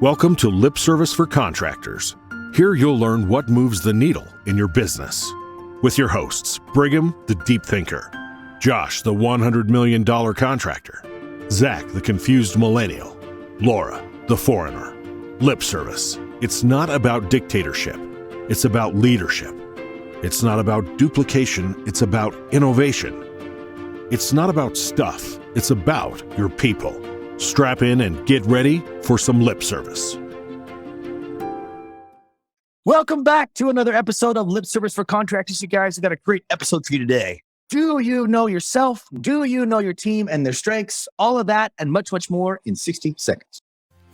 Welcome to Lip Service for Contractors. Here you'll learn what moves the needle in your business. With your hosts, Brigham, the deep thinker, Josh, the $100 million contractor, Zach, the confused millennial, Laura, the foreigner. Lip Service. It's not about dictatorship. It's about leadership. It's not about duplication. It's about innovation. It's not about stuff. It's about your people. Strap in and get ready for some lip service. Welcome back to another episode of Lip Service for Contractors. You guys have got a great episode for you today. Do you know yourself? Do you know your team and their strengths? All of that and much, much more in 60 seconds.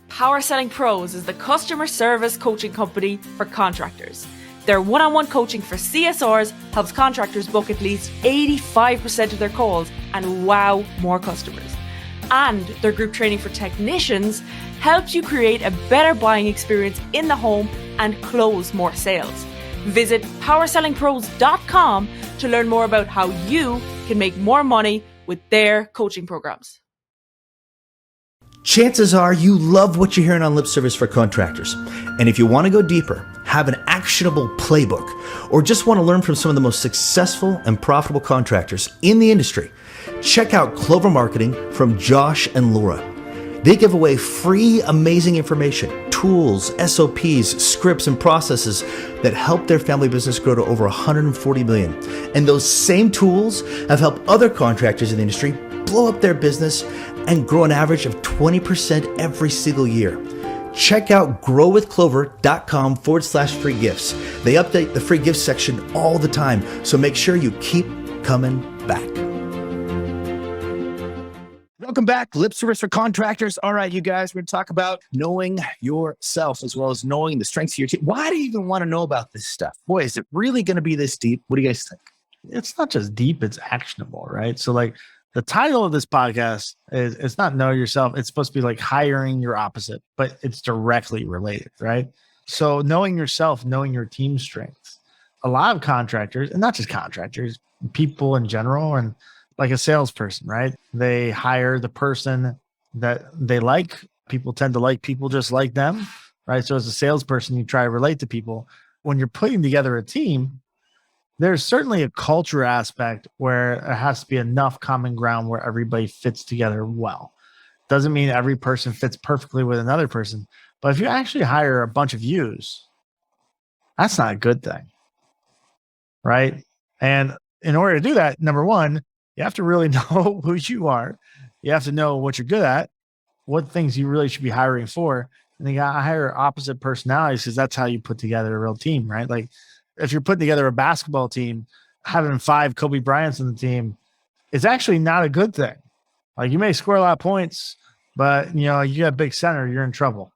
Power Selling Pros is the customer service coaching company for contractors. Their one-on-one coaching for CSRs helps contractors book at least 85% of their calls and wow more customers. And their group training for technicians helps you create a better buying experience in the home and close more sales. Visit powersellingpros.com to learn more about how you can make more money with their coaching programs. Chances are you love what you're hearing on Lip Service for Contractors. And if you want to go deeper, have an actionable playbook, or just want to learn from some of the most successful and profitable contractors in the industry, check out Clover Marketing from Josh and Laura. They give away free, amazing information, tools, SOPs, scripts, and processes that help their family business grow to over 140 million. And those same tools have helped other contractors in the industry blow up their business and grow an average of 20% every single year. Check out growwithclover.com/free gifts. They update the free gifts section all the time, so make sure you keep coming back. Welcome back, Lip Service for Contractors. All right, you guys, we're going to talk about knowing yourself as well as knowing the strengths of your team. Why do you even want to know about this stuff? Boy, is it really going to be this deep? What do you guys think? It's not just deep, it's actionable, right? So like the title of this podcast is, it's not know yourself. It's supposed to be like hiring your opposite, but it's directly related, right? So knowing yourself, knowing your team strengths. A lot of contractors, and not just contractors, people in general, and like a salesperson, right? They hire the person that they like. People tend to like people just like them, right? So as a salesperson, you try to relate to people. When you're putting together a team, there's certainly a culture aspect where there has to be enough common ground where everybody fits together well. Doesn't mean every person fits perfectly with another person, but if you actually hire a bunch of yous, that's not a good thing, right? And in order to do that, number one, you have to really know who you are. You have to know what you're good at, what things you really should be hiring for. And you got to hire opposite personalities because that's how you put together a real team, right? Like if you're putting together a basketball team, having 5 Kobe Bryants on the team is actually not a good thing. Like you may score a lot of points, but you got a big center, you're in trouble.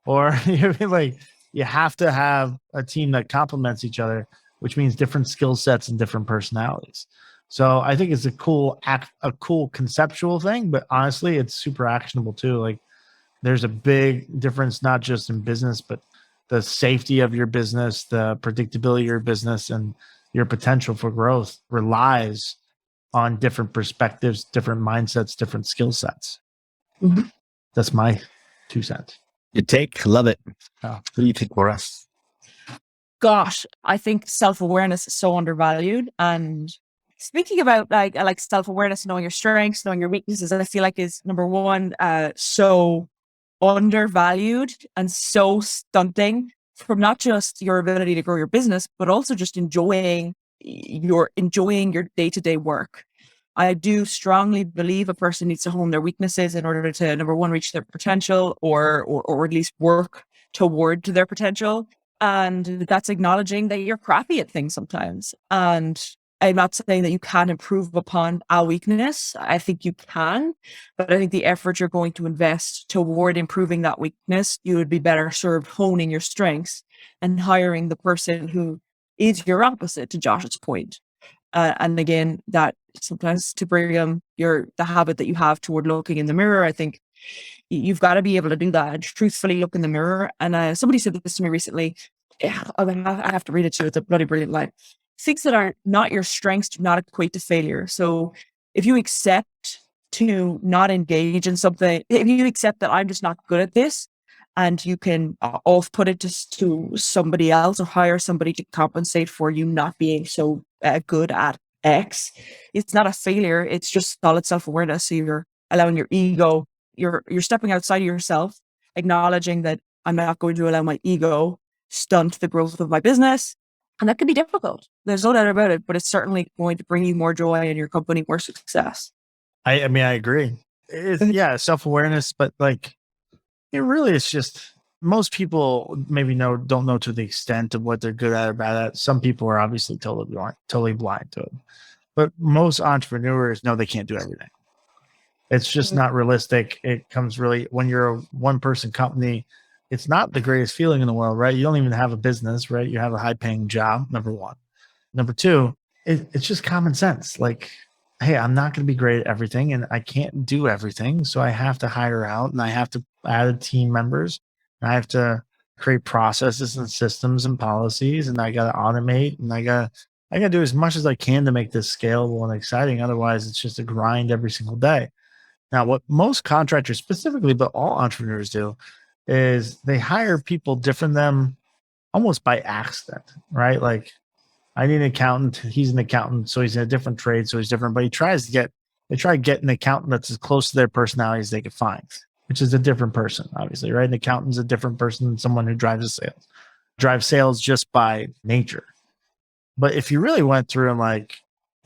Or like you have to have a team that complements each other, which means different skill sets and different personalities. So I think it's a cool conceptual thing, but honestly, it's super actionable too. Like there's a big difference, not just in business, but the safety of your business, the predictability of your business, and your potential for growth relies on different perspectives, different mindsets, different skill sets. Mm-hmm. That's my 2 cents. Your take, love it. Oh. What do you think, Laura? Gosh, I think self-awareness is so undervalued. And speaking about like self-awareness, knowing your strengths, knowing your weaknesses, I feel like is number one, so undervalued and so stunting from not just your ability to grow your business, but also just enjoying your day-to-day work. I do strongly believe a person needs to hone their weaknesses in order to, number one, reach their potential or at least work toward their potential. And that's acknowledging that you're crappy at things sometimes. And I'm not saying that you can't improve upon a weakness. I think you can, but I think the effort you're going to invest toward improving that weakness, you would be better served honing your strengths and hiring the person who is your opposite, to Josh's point. And again, that sometimes to bring the habit that you have toward looking in the mirror, I think you've got to be able to do that and truthfully look in the mirror. And somebody said this to me recently. I have to read it to you. It's a bloody brilliant line. Things that are not your strengths do not equate to failure. So if you accept to not engage in something, if you accept that I'm just not good at this, and you can off put it just to somebody else or hire somebody to compensate for you not being so good at X, it's not a failure. It's just solid self-awareness. So you're allowing your ego, you're stepping outside of yourself, acknowledging that I'm not going to allow my ego stunt the growth of my business. And that can be difficult. There's no doubt about it, but it's certainly going to bring you more joy and your company more success. I mean, I agree. Yeah, self-awareness, but like, it really is just, most people maybe don't know to the extent of what they're good at or bad at. Some people are obviously totally blind to it. But most entrepreneurs know they can't do everything. It's just not realistic. It comes really, when you're a one-person company, it's not the greatest feeling in the world, right? You don't even have a business, right? You have a high-paying job, number one. Number two, it's just common sense. Like, hey, I'm not going to be great at everything and I can't do everything. So I have to hire out and I have to add team members. And I have to create processes and systems and policies, and I got to automate, and I got to do as much as I can to make this scalable and exciting. Otherwise, it's just a grind every single day. Now, what most contractors specifically, but all entrepreneurs do, is they hire people different than them almost by accident, right? Like, I need an accountant. He's an accountant, so he's in a different trade, so he's different. But they try to get an accountant that's as close to their personality as they could find, which is a different person, obviously, right? An accountant's a different person than someone who drives sales just by nature. But if you really went through and like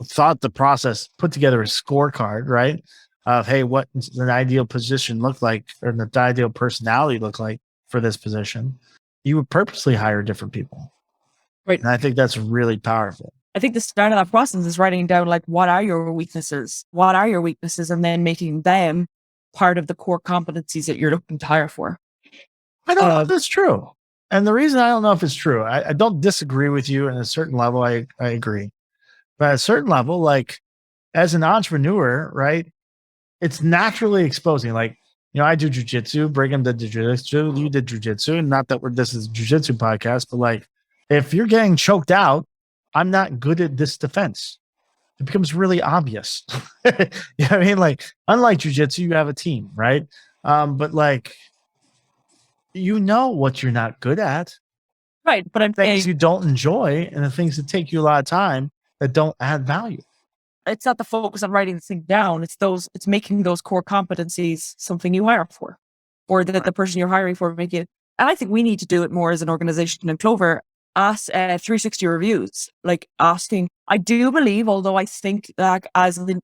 thought the process, put together a scorecard, right? Of, hey, what does an ideal position look like, or the ideal personality look like for this position, you would purposely hire different people. Right. And I think that's really powerful. I think the start of that process is writing down, like, what are your weaknesses? What are your weaknesses? And then making them part of the core competencies that you're looking to hire for. I don't know if that's true. And the reason I don't know if it's true, I don't disagree with you. At a certain level, I agree. But at a certain level, like, as an entrepreneur, right, it's naturally exposing. Like, I do jujitsu, Brigham did jujitsu, you did jujitsu. Not that this is a jujitsu podcast, but like, if you're getting choked out, I'm not good at this defense. It becomes really obvious. You know what I mean? Like, unlike jujitsu, you have a team, right? But like, what you're not good at. Right. But I'm things saying you don't enjoy and the things that take you a lot of time that don't add value. it's not the focus on writing this thing down. It's making those core competencies something you hire for, or that the person you're hiring for make it. And I think we need to do it more as an organization in Clover. Ask 360 reviews, like asking. I do believe, although I think that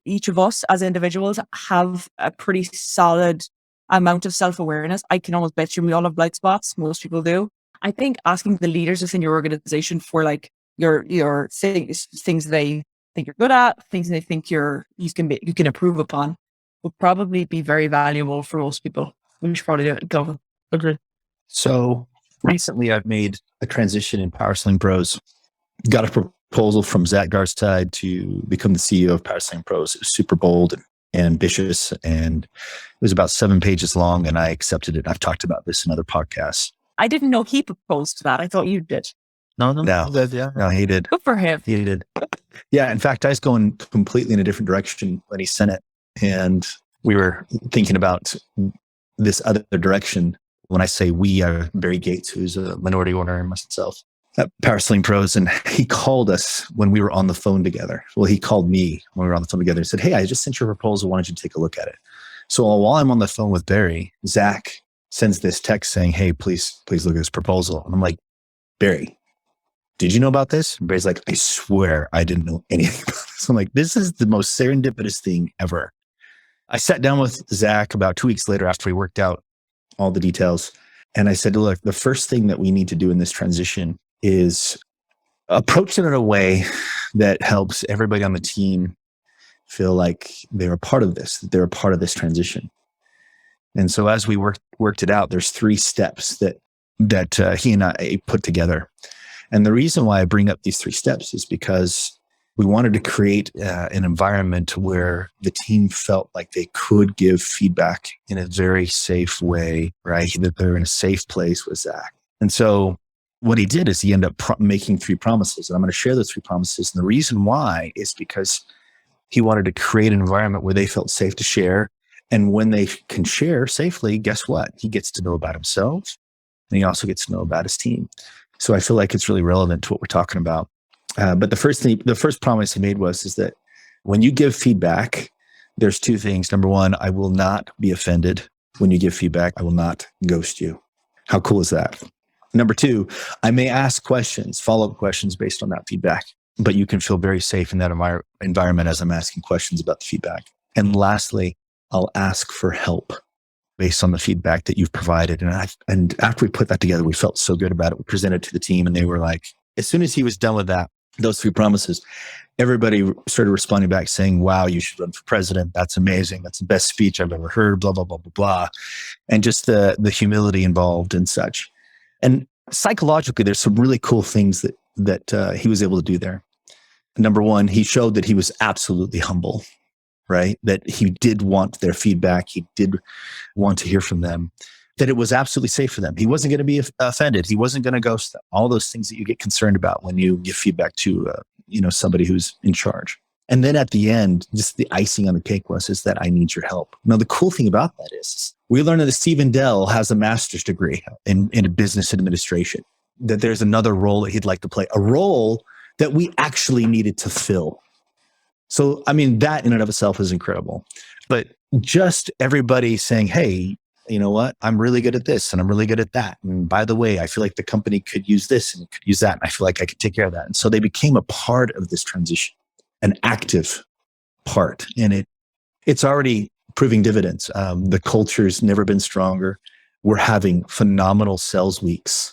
each of us as individuals have a pretty solid amount of self-awareness. I can almost bet you we all have blind spots. Most people do. I think asking the leaders within your organization for like your things they think you're good at, things they think you can improve upon, would probably be very valuable for most people. We should probably do it. Go. Agree. So recently I've made a transition in Power Sling Pros. Got a proposal from Zach Garstide to become the CEO of Power Sling Pros. It was super bold and ambitious, and it was about 7 pages long, and I accepted it. I've talked about this in other podcasts. I didn't know he proposed to that. I thought you did. No, he did. Good for him. He did. Yeah, in fact, I was going completely in a different direction when he sent it, and we were thinking about this other direction. When I say we, Barry Gates, who's a minority owner, and myself at Power Sling Pros, and he called us when we were on the phone together. Well, he called me when we were on the phone together and said, "Hey, I just sent you a proposal. Why don't you take a look at it?" So while I'm on the phone with Barry, Zach sends this text saying, "Hey, please look at this proposal." And I'm like, "Barry, did you know about this?" And Barry's like, "I swear I didn't know anything about this." I'm like, this is the most serendipitous thing ever. I sat down with Zach about 2 weeks later after we worked out all the details. And I said, look, the first thing that we need to do in this transition is approach it in a way that helps everybody on the team feel like they're a part of this, that they're a part of this transition. And so as we worked it out, there's 3 steps that he and I put together. And the reason why I bring up these 3 steps is because we wanted to create an environment where the team felt like they could give feedback in a very safe way, right? That they're in a safe place with Zach. And so what he did is he ended up making 3 promises. And I'm going to share those 3 promises. And the reason why is because he wanted to create an environment where they felt safe to share And when they can share safely, guess what? He gets to know about himself, and he also gets to know about his team. So I feel like it's really relevant to what we're talking about. But the first promise he made is that when you give feedback, there's two things. Number one, I will not be offended when you give feedback. I will not ghost you. How cool is that? Number two, I may ask questions, follow-up questions based on that feedback, but you can feel very safe in that environment as I'm asking questions about the feedback. And lastly, I'll ask for help based on the feedback that you've provided. And after we put that together, we felt so good about it. We presented to the team, and they were like, as soon as he was done with that, those three promises, everybody started responding back saying, wow, you should run for president. That's amazing. That's the best speech I've ever heard, blah, blah, blah, blah, blah. And just the humility involved and such. And psychologically, there's some really cool things that he was able to do there. Number one, he showed that he was absolutely humble, right? That he did want their feedback. He did want to hear from them, that it was absolutely safe for them. He wasn't going to be offended. He wasn't going to ghost them. All those things that you get concerned about when you give feedback to, somebody who's in charge. And then at the end, just the icing on the cake is that I need your help. Now, the cool thing about that is we learned that Stephen Dell has a master's degree in business administration, that there's another role that he'd like to play, a role that we actually needed to fill. So, I mean, that in and of itself is incredible. But just everybody saying, hey, you know what? I'm really good at this and I'm really good at that. And by the way, I feel like the company could use this and could use that. And I feel like I could take care of that. And so they became a part of this transition, an active part. And it's already proving dividends. The culture's never been stronger. We're having phenomenal sales weeks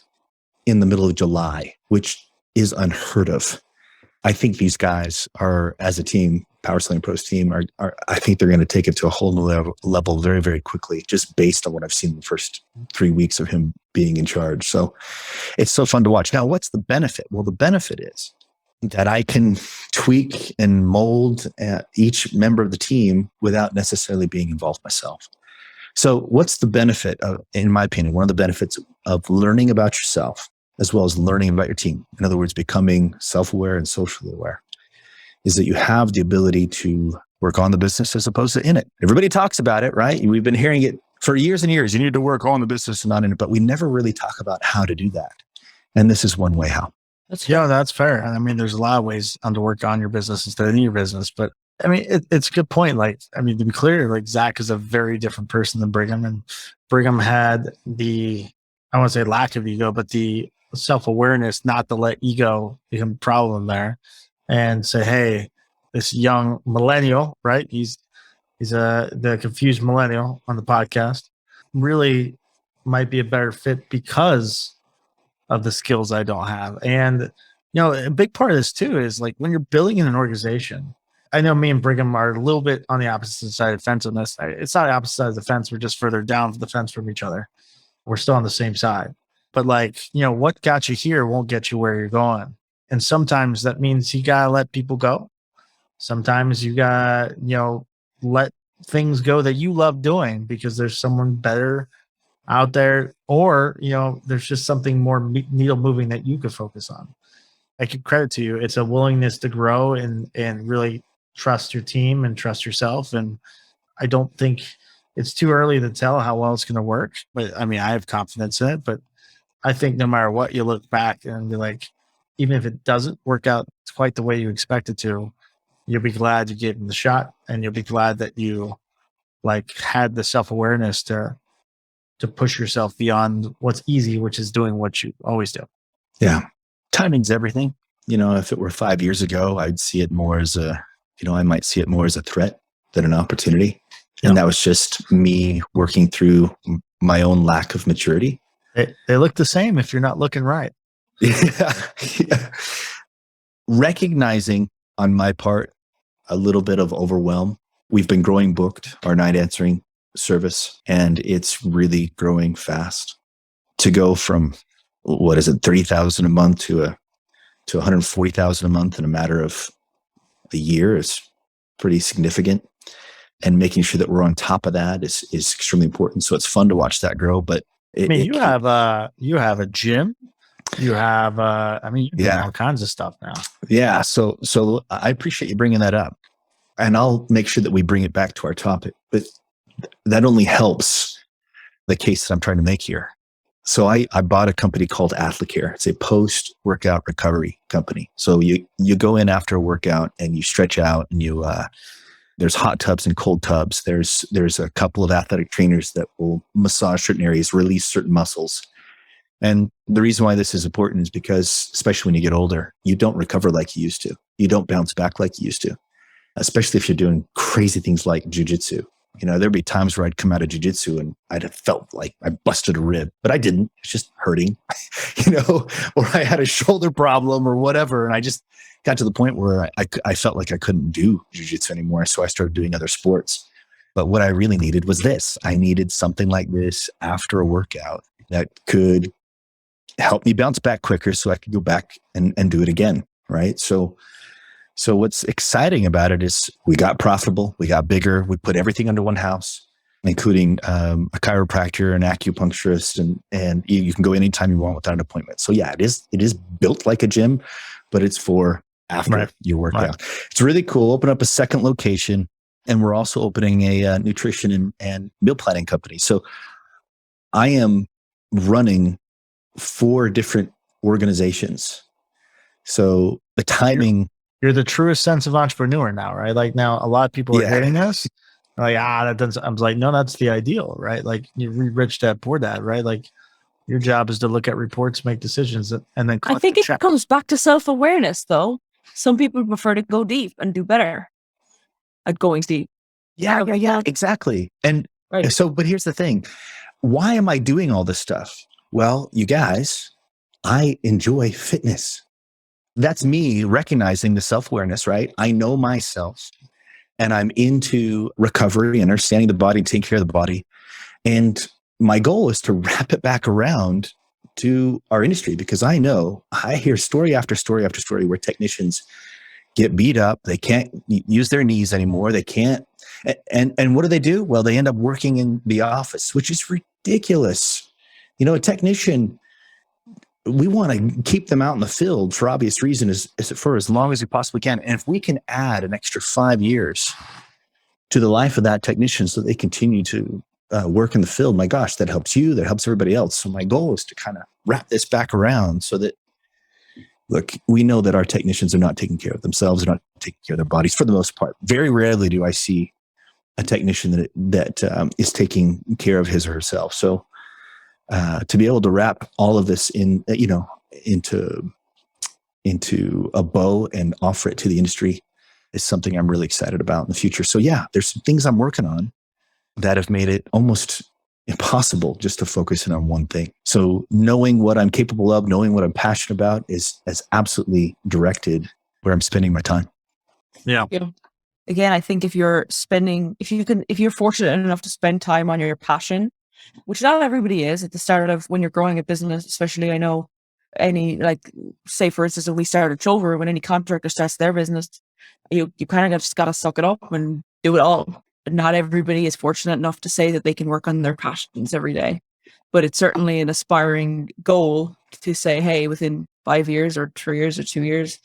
in the middle of July, which is unheard of. I think these guys are, as a team, Power Selling Pros team, I think they're going to take it to a whole new level very, very quickly, just based on what I've seen in the first 3 weeks of him being in charge. So it's so fun to watch. Now, what's the benefit? Well, the benefit is that I can tweak and mold each member of the team without necessarily being involved myself. So what's the benefit of, in my opinion, one of the benefits of learning about yourself as well as learning about your team? In other words, becoming self-aware and socially aware, is that you have the ability to work on the business as opposed to in it. Everybody talks about it, right? We've been hearing it for years and years. You need to work on the business and not in it, but we never really talk about how to do that. And this is one way how. That's fair. I mean, there's a lot of ways to work on your business instead of in your business. But I mean, it's a good point. Like, I mean, to be clear, like Zach is a very different person than Brigham. And Brigham had I won't say lack of ego, but the self-awareness not to let ego become a problem there and say, hey, this young millennial, right? He's the confused millennial on the podcast, really might be a better fit because of the skills I don't have. And, a big part of this too is like when you're building in an organization, I know me and Brigham are a little bit on the opposite side of the fence on this. It's not the opposite side of the fence. We're just further down the fence from each other. We're still on the same side. But like, what got you here won't get you where you're going. And sometimes that means you got to let people go. Sometimes you got to, let things go that you love doing because there's someone better out there, or, there's just something more needle moving that you could focus on. I give credit to you. It's a willingness to grow and really trust your team and trust yourself. And I don't think it's too early to tell how well it's going to work. But I mean, I have confidence in it, but I think no matter what, you look back and be like, even if it doesn't work out quite the way you expect it to, you'll be glad you gave him the shot, and you'll be glad that you had the self-awareness to push yourself beyond what's easy, which is doing what you always do. Yeah. Timing's everything. If it were 5 years ago, I'd see it more as I might see it more as a threat than an opportunity. And that was just me working through my own lack of maturity. They look the same if you're not looking right. Yeah. Recognizing on my part a little bit of overwhelm. We've been growing booked, our night answering service, and it's really growing fast. To go from, 30,000 a month to 140,000 a month in a matter of a year is pretty significant. And making sure that we're on top of that is extremely important. So it's fun to watch that grow. But you have a gym. You have, you're doing all kinds of stuff now. Yeah. So I appreciate you bringing that up, and I'll make sure that we bring it back to our topic. But that only helps the case that I'm trying to make here. So I bought a company called Athlecare. It's a post-workout recovery company. So you go in after a workout and you stretch out, and there's hot tubs and cold tubs. There's a couple of athletic trainers that will massage certain areas, release certain muscles. And the reason why this is important is because, especially when you get older, you don't recover like you used to. You don't bounce back like you used to, especially if you're doing crazy things like jujitsu. There'd be times where I'd come out of jujitsu and I'd have felt like I busted a rib, but I didn't. It's just hurting, or I had a shoulder problem or whatever. And I just got to the point where I felt like I couldn't do jujitsu anymore. So I started doing other sports. But what I really needed was this. I needed something like this after a workout that could help me bounce back quicker so I could go back and do it again. Right. So what's exciting about it is we got profitable, we got bigger, we put everything under one house, including a chiropractor, an acupuncturist, and you can go anytime you want without an appointment. So yeah, it is built like a gym, but it's for after your workout. It's really cool. Open up a second location, and we're also opening a nutrition and meal planning company. So I am running 4 different organizations. So the timing. You're the truest sense of entrepreneur now, right? Like now a lot of people are hitting us. Like, that doesn't, I was like, no, that's the ideal, right? Like you read Rich Dad Poor Dad, right? Like your job is to look at reports, make decisions, and then I think it comes back to self-awareness though. Some people prefer to go deep and do better at going deep. Yeah, exactly. And so, but here's the thing. Why am I doing all this stuff? Well, you guys, I enjoy fitness. That's me recognizing the self-awareness, right? I know myself and I'm into recovery, understanding the body, taking care of the body. And my goal is to wrap it back around to our industry, because I hear story after story after story where technicians get beat up. They can't use their knees anymore. They can't. And what do? Well, they end up working in the office, which is ridiculous. A technician, we want to keep them out in the field for obvious reason is for as long as we possibly can. And if we can add an extra 5 years to the life of that technician so they continue to work in the field, my gosh, that helps you, that helps everybody else. So my goal is to kind of wrap this back around so that, look, we know that our technicians are not taking care of themselves, they're not taking care of their bodies for the most part. Very rarely do I see a technician that is taking care of his or herself. So to be able to wrap all of this into a bow and offer it to the industry is something I'm really excited about in the future. So yeah, there's some things I'm working on that have made it almost impossible just to focus in on one thing. So knowing what I'm capable of, knowing what I'm passionate about is absolutely directed where I'm spending my time. Yeah. Again, I think if you're fortunate enough to spend time on your passion, which not everybody is at the start of when you're growing a business, especially I know say for instance, when we started Chover, when any contractor starts their business, you kind of just got to suck it up and do it all. Not everybody is fortunate enough to say that they can work on their passions every day, but it's certainly an aspiring goal to say, hey, within 5 years or 3 years or 2 years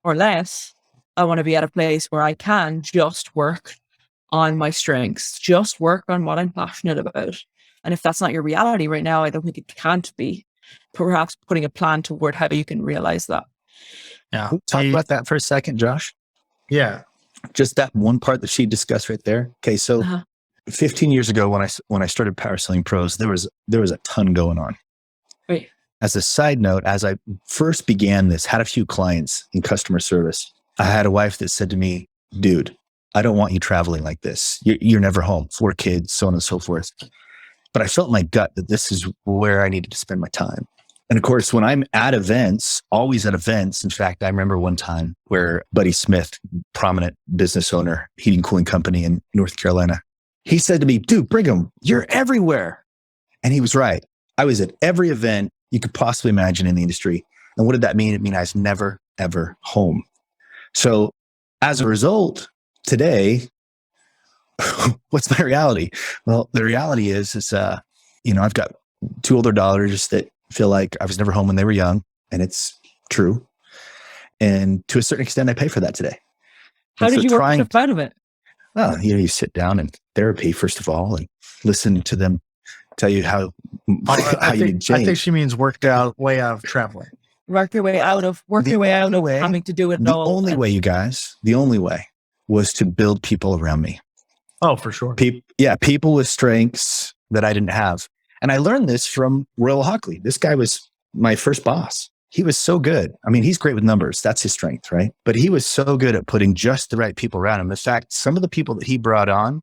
or less, I want to be at a place where I can just work on my strengths, just work on what I'm passionate about. And if that's not your reality right now, I don't think it can't be. Perhaps putting a plan toward how you can realize that. Yeah. Talk about that for a second, Josh. Yeah. Just that one part that she discussed right there. Okay. So 15 years ago when I started Power Selling Pros, there was a ton going on. Right. As a side note, as I first began this, had a few clients in customer service, I had a wife that said to me, dude, I don't want you traveling like this. You're never home, 4 kids, so on and so forth. But I felt in my gut that this is where I needed to spend my time. And of course, when I'm at events, always at events, in fact, I remember one time where Buddy Smith, prominent business owner, heating cooling company in North Carolina, he said to me, dude, Brigham, you're everywhere. And he was right. I was at every event you could possibly imagine in the industry. And what did that mean? It mean I was never, ever home. So as a result, today, what's my reality? Well, the reality is I've got 2 older daughters that feel like I was never home when they were young, and it's true. And to a certain extent, I pay for that today. How did you work out of it? Well, you sit down in therapy, first of all, and listen to them tell you how I you think change. she means worked out way out of traveling. Work your way out of having to do it The all. only way, you guys, the only way was to build people around me. Oh, for sure. People with strengths that I didn't have. And I learned this from Royal Hockley. This guy was my first boss. He was so good. I mean, he's great with numbers. That's his strength, right? But he was so good at putting just the right people around him. In fact, some of the people that he brought on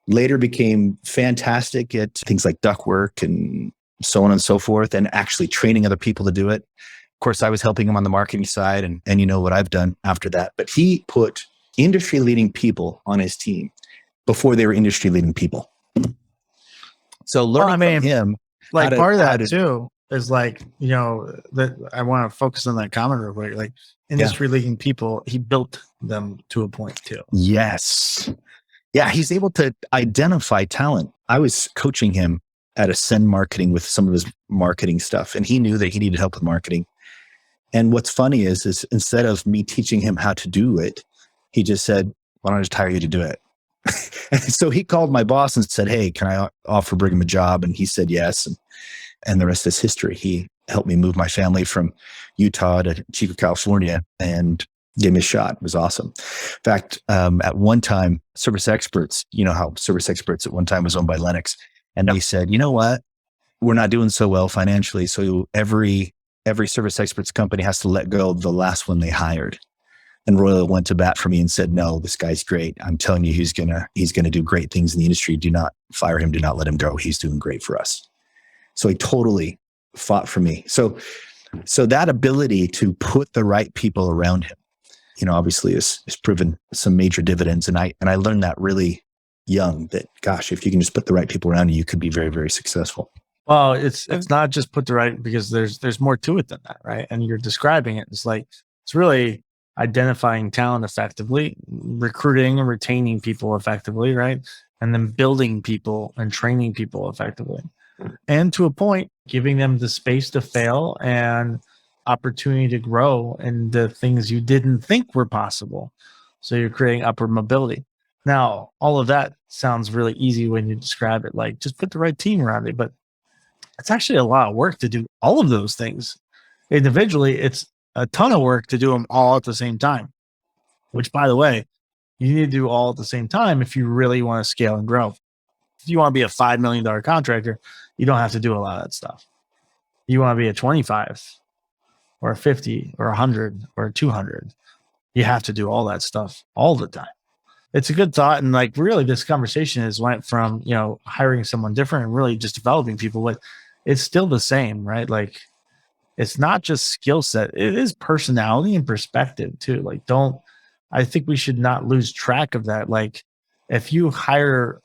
later became fantastic at things like duct work and so on and so forth, and actually training other people to do it. Of course, I was helping him on the marketing side, and you know what I've done after that. But he put industry-leading people on his team before they were industry-leading people. So learning from him, like part of that too is like, you know, that I want to focus on that comment real quick. Like industry-leading people, he built them to a point too. Yes. Yeah, he's able to identify talent. I was coaching him at Ascend Marketing with some of his marketing stuff, and he knew that he needed help with marketing. And what's funny is instead of me teaching him how to do it, he just said, "Why don't I just hire you to do it?" And so he called my boss and said, "Hey, can I offer Brigham a job?" And he said yes. And the rest is history. He helped me move my family from Utah to Chico, California, and gave me a shot. It was awesome. In fact, at one time, Service Experts, you know how Service Experts at one time was owned by Lennox. And he said, "You know what? We're not doing so well financially. So every Service Experts company has to let go of the last one they hired." And Royal went to bat for me and said, "No, this guy's great. I'm telling you, he's gonna do great things in the industry. Do not fire him. Do not let him go. He's doing great for us." So he totally fought for me. So that ability to put the right people around him, you know, obviously is proven some major dividends. And I learned that really young, that gosh, if you can just put the right people around you, you could be very, very successful. Well, it's not just put the right, because there's more to it than that, right? And you're describing it. It's like, it's really identifying talent effectively, recruiting and retaining people effectively, right? And then building people and training people effectively. And to a point, giving them the space to fail and opportunity to grow in the things you didn't think were possible. So you're creating upward mobility. Now, all of that sounds really easy when you describe it, like just put the right team around it, but it's actually a lot of work to do all of those things. Individually, it's a ton of work to do them all at the same time, which, by the way, you need to do all at the same time if you really want to scale and grow. If you want to be a $5 million contractor, you don't have to do a lot of that stuff. You want to be a 25 or a 50 or 100 or 200, you have to do all that stuff all the time. It's a good thought. And like, really, this conversation has went from, you know, hiring someone different and really just developing people, but it's still the same, right? Like, it's not just skill set. It is personality and perspective too. Like, I think we should not lose track of that. Like, if you hire,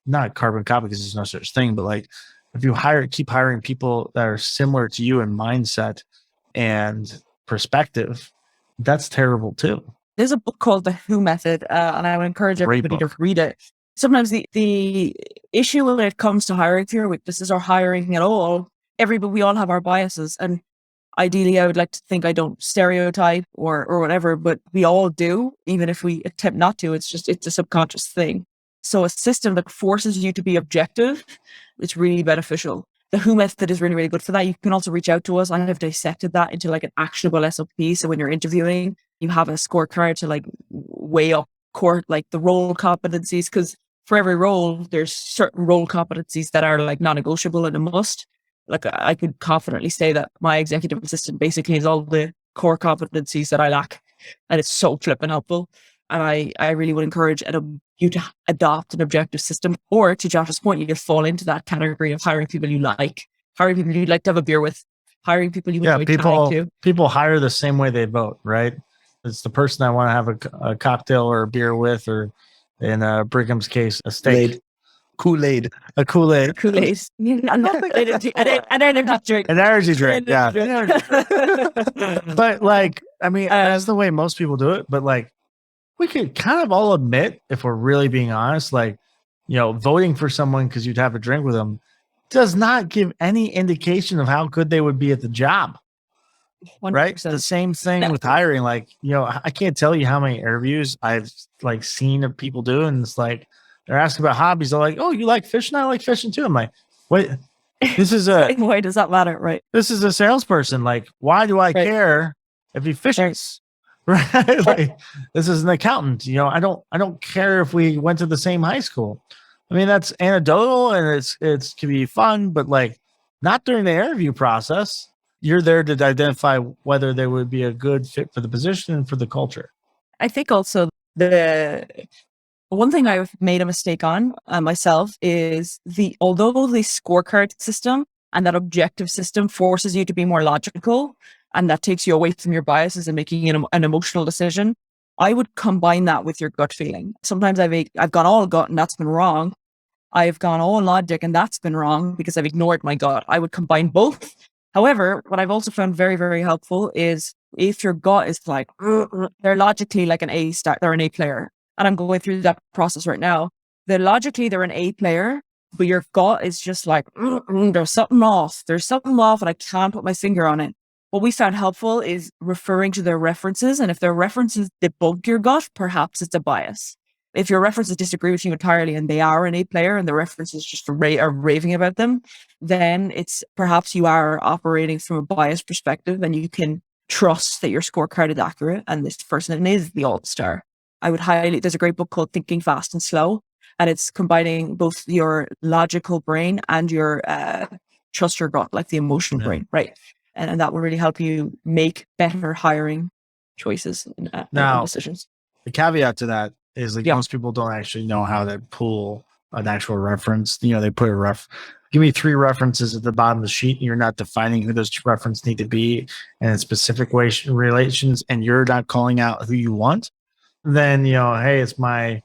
not carbon copy because there's no such thing, but like, if you keep hiring people that are similar to you in mindset and perspective, that's terrible too. There's a book called The Who Method, and I would encourage everybody to read it. Sometimes the issue when it comes to hiring fear weaknesses or hiring at all, we all have our biases. And ideally, I would like to think I don't stereotype or whatever, but we all do, even if we attempt not to. It's a subconscious thing. So a system that forces you to be objective, it's really beneficial. The Who Method is really, really good for that. You can also reach out to us. I have dissected that into like an actionable SOP. So when you're interviewing, you have a scorecard to like weigh up like the role competencies, because for every role, there's certain role competencies that are like non-negotiable and a must. Like I could confidently say that my executive assistant basically has all the core competencies that I lack, and it's so flipping helpful. And I really would encourage you to adopt an objective system, or to Josh's point, you just fall into that category of hiring people you like, hiring people you'd like to have a beer with, hiring people you enjoy chatting to. People hire the same way they vote, right? It's the person I want to have a cocktail or a beer with, or in Brigham's case, a steak. Kool-Aid. A Kool-Aid. Kool-Aid. An energy drink. An energy drink, yeah. But like, I mean, that's the way most people do it. But like, we could kind of all admit, if we're really being honest, like, you know, voting for someone because you'd have a drink with them does not give any indication of how good they would be at the job. right? 100%. The same thing with hiring. Like, I can't tell you how many interviews I've like seen of people do, and it's like they're asking about hobbies. They're like, "Oh, you like fishing? I like fishing too." I'm like, "Wait, this is Why does that matter?" Right. this is a salesperson. Like, why do I care if he fishes?" Right? Like, this is an accountant. I don't care if we went to the same high school. I mean, that's anecdotal and it's can be fun, but like not during the interview process. You're there to identify whether they would be a good fit for the position and for the culture. I think also the one thing I've made a mistake on myself is although the scorecard system and that objective system forces you to be more logical, and that takes you away from your biases and making an emotional decision, I would combine that with your gut feeling. Sometimes I've gone all gut and that's been wrong. I've gone all logic and that's been wrong because I've ignored my gut. I would combine both. However, what I've also found very, very helpful is if your gut is like, they're logically like an A star, they're an A player. And I'm going through that process right now. Logically, they're an A player, but your gut is just like, there's something off. There's something off and I can't put my finger on it. What we found helpful is referring to their references. And if their references debunk your gut, perhaps it's a bias. If your references disagree with you entirely and they are an A player and the references just are raving about them, then it's perhaps you are operating from a biased perspective and you can trust that your scorecard is accurate and this person is the all-star. I would there's a great book called Thinking Fast and Slow, and it's combining both your logical brain and your trust your gut, like the emotional brain, right? And that will really help you make better hiring choices and decisions. The caveat to that is like most people don't actually know how to pull an actual reference. They put give me 3 references at the bottom of the sheet, and you're not defining who those 2 references need to be and in specific relations, and you're not calling out who you want. Then hey, it's my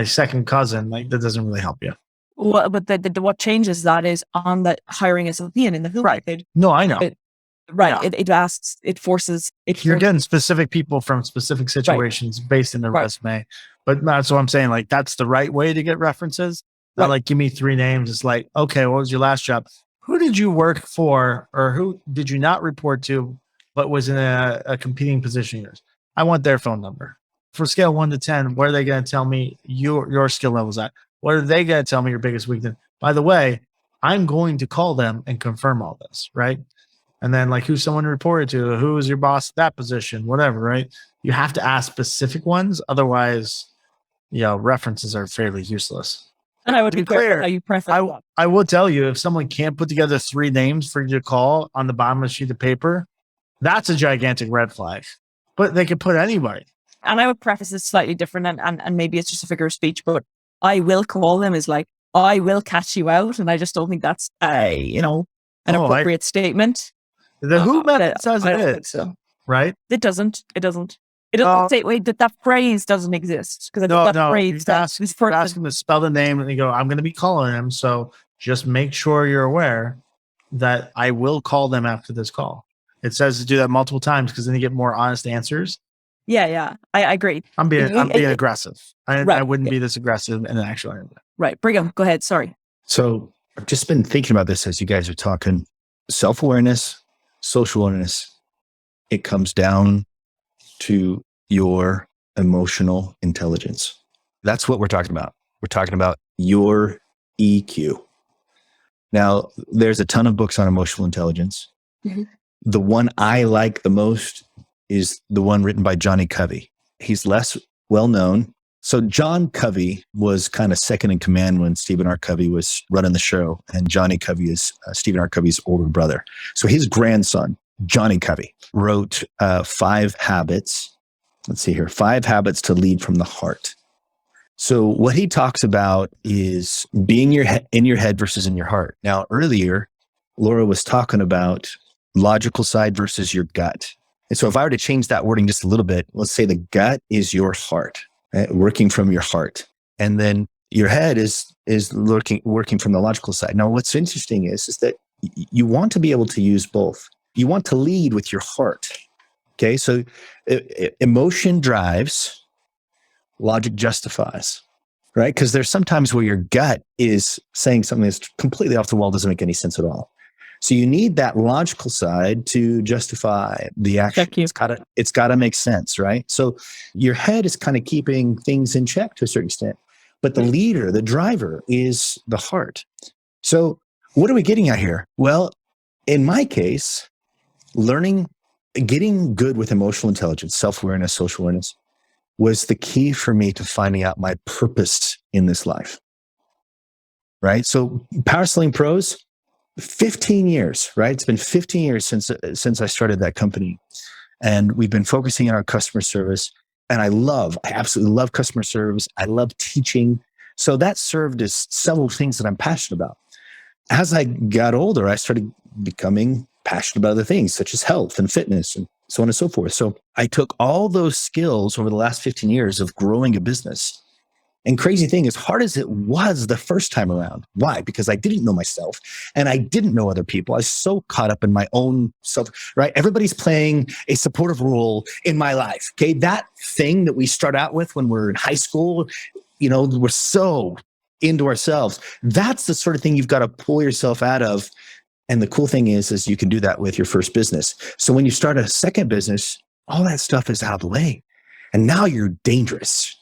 second cousin. Like, that doesn't really help you. Well, but what changes that is on the hiring SLP and in the field. Right. No, I know. It forces. You're getting specific people from specific situations based in their resume. But that's what I'm saying. Like, that's the right way to get references. Not like, give me 3 names. It's like, okay, what was your last job? Who did you work for, or who did you not report to, but was in a competing position yours? I want their phone number. For scale 1 to 10, what are they going to tell me your skill level's at? What are they going to tell me your biggest weakness? By the way, I'm going to call them and confirm all this, right? And then like, who's someone reported to? Who is your boss at that position? Whatever, right? You have to ask specific ones. Otherwise, references are fairly useless. And I would be clear how you preface. I will tell you, if someone can't put together 3 names for you to call on the bottom of a sheet of paper, that's a gigantic red flag. But they could put anybody. And I would preface it slightly different, and maybe it's just a figure of speech, but I will call them is like, I will catch you out. And I just don't think that's an appropriate statement. The who method says it is, so. Right? It doesn't say, wait, that phrase doesn't exist. Because that phrase, ask them to spell the name and they go, I'm going to be calling him. So just make sure you're aware that I will call them after this call. It says to do that multiple times because then you get more honest answers. Yeah. I agree. I'm being aggressive. I wouldn't be this aggressive in an actual interview. Right. Brigham, go ahead. Sorry. So I've just been thinking about this as you guys are talking. Self-awareness, social awareness, it comes down to your emotional intelligence. That's what we're talking about. We're talking about your EQ. Now, there's a ton of books on emotional intelligence. Mm-hmm. The one I like the most is the one written by Johnny Covey. He's less well known. So John Covey was kind of second in command when Stephen R. Covey was running the show. And Johnny Covey is Stephen R. Covey's older brother. So his grandson, Johnny Covey, wrote 5 habits. Let's see here. 5 habits to lead from the heart. So what he talks about is being in your head versus in your heart. Now, earlier, Laura was talking about logical side versus your gut. And so if I were to change that wording just a little bit, let's say the gut is your heart, right? Working from your heart. And then your head is working from the logical side. Now, what's interesting is that you want to be able to use both. You want to lead with your heart. Okay, so emotion drives, logic justifies, right? Because there's sometimes where your gut is saying something that's completely off the wall, doesn't make any sense at all. So you need that logical side to justify the action. Check you. It's gotta make sense, right? So your head is kind of keeping things in check to a certain extent, but the leader, the driver is the heart. So what are we getting at here? Well, in my case, getting good with emotional intelligence, self-awareness, social awareness was the key for me to finding out my purpose in this life, right? So Power Selling Pros, 15 years, right? It's been 15 years since I started that company. And we've been focusing on our customer service. And I absolutely love customer service. I love teaching. So that served as several things that I'm passionate about. As I got older, I started becoming passionate about other things, such as health and fitness and so on and so forth. So I took all those skills over the last 15 years of growing a business. And crazy thing, as hard as it was the first time around, why? Because I didn't know myself and I didn't know other people. I was so caught up in my own self, right? Everybody's playing a supportive role in my life. Okay. That thing that we start out with when we're in high school, we're so into ourselves. That's the sort of thing you've got to pull yourself out of. And the cool thing is you can do that with your first business. So when you start a second business, all that stuff is out of the way. And now you're dangerous.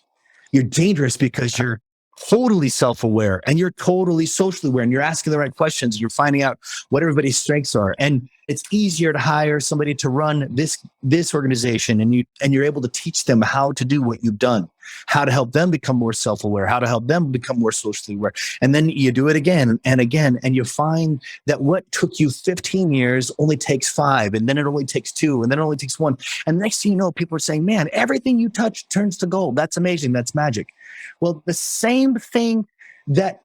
You're dangerous because you're totally self-aware and you're totally socially aware and you're asking the right questions. You're finding out what everybody's strengths are. And it's easier to hire somebody to run this organization and you're able to teach them how to do what you've done, how to help them become more self-aware, how to help them become more socially aware. And then you do it again and again, and you find that what took you 15 years only takes 5, and then it only takes 2, and then it only takes 1. And next thing you know, people are saying, man, everything you touch turns to gold. That's amazing. That's magic. Well, the same thing that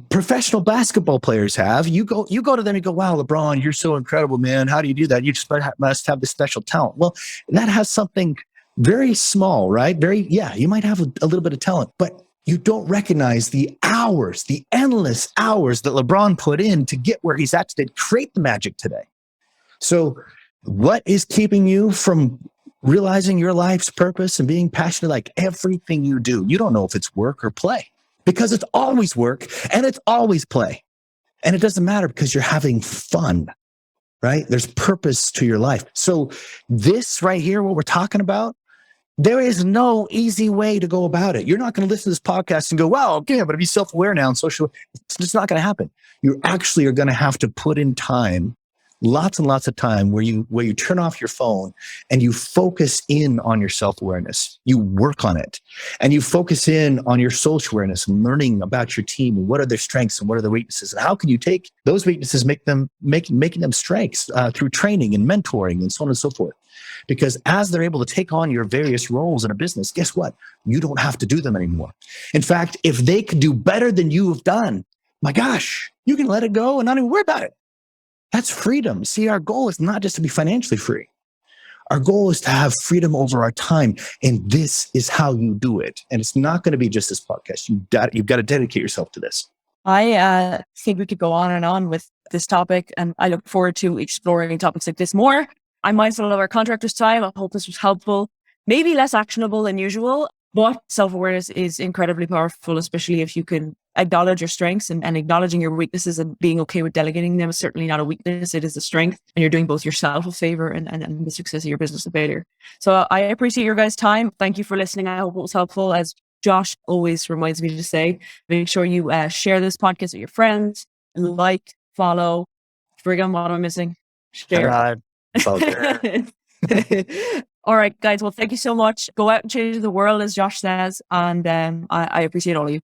professional basketball players have, you go to them and go, wow, LeBron, you're so incredible, man. How do you do that? You just must have this special talent. Well, that has something very small, right? You might have a little bit of talent, but you don't recognize the hours, the endless hours that LeBron put in to get where he's at today, to create the magic today. So what is keeping you from realizing your life's purpose and being passionate like everything you do? You don't know if it's work or play, because it's always work and it's always play. And it doesn't matter because you're having fun, right? There's purpose to your life. So this right here, what we're talking about, there is no easy way to go about it. You're not going to listen to this podcast and go, wow, okay, I'm going to be self-aware now and social. It's just not going to happen. You actually are going to have to put in time, lots and lots of time where you turn off your phone and you focus in on your self-awareness. You work on it and you focus in on your social awareness and learning about your team and what are their strengths and what are their weaknesses, and how can you take those weaknesses, making them strengths through training and mentoring and so on and so forth. Because as they're able to take on your various roles in a business, guess what? You don't have to do them anymore. In fact, if they could do better than you have done, my gosh, you can let it go and not even worry about it. That's freedom. See, our goal is not just to be financially free. Our goal is to have freedom over our time. And this is how you do it. And it's not going to be just this podcast. You've got to dedicate yourself to this. I think we could go on and on with this topic, and I look forward to exploring topics like this more. I'm mindful of our contractors' time. I hope this was helpful, maybe less actionable than usual, but self-awareness is incredibly powerful, especially if you can acknowledge your strengths and acknowledging your weaknesses and being okay with delegating them is certainly not a weakness. It is a strength, and you're doing both yourself a favor and the success of your business a failure. So I appreciate your guys' time. Thank you for listening. I hope it was helpful. As Josh always reminds me to say, make sure you share this podcast with your friends, like, follow. Brigham, what am I missing? Share. All right, guys. Well, thank you so much. Go out and change the world, as Josh says. And I appreciate all of you.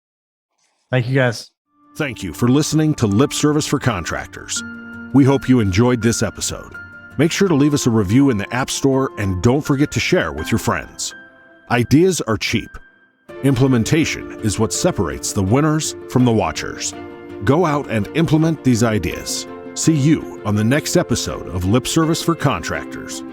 Thank you, guys. Thank you for listening to Lip Service for Contractors. We hope you enjoyed this episode. Make sure to leave us a review in the App Store and don't forget to share with your friends. Ideas are cheap. Implementation is what separates the winners from the watchers. Go out and implement these ideas. See you on the next episode of Lip Service for Contractors.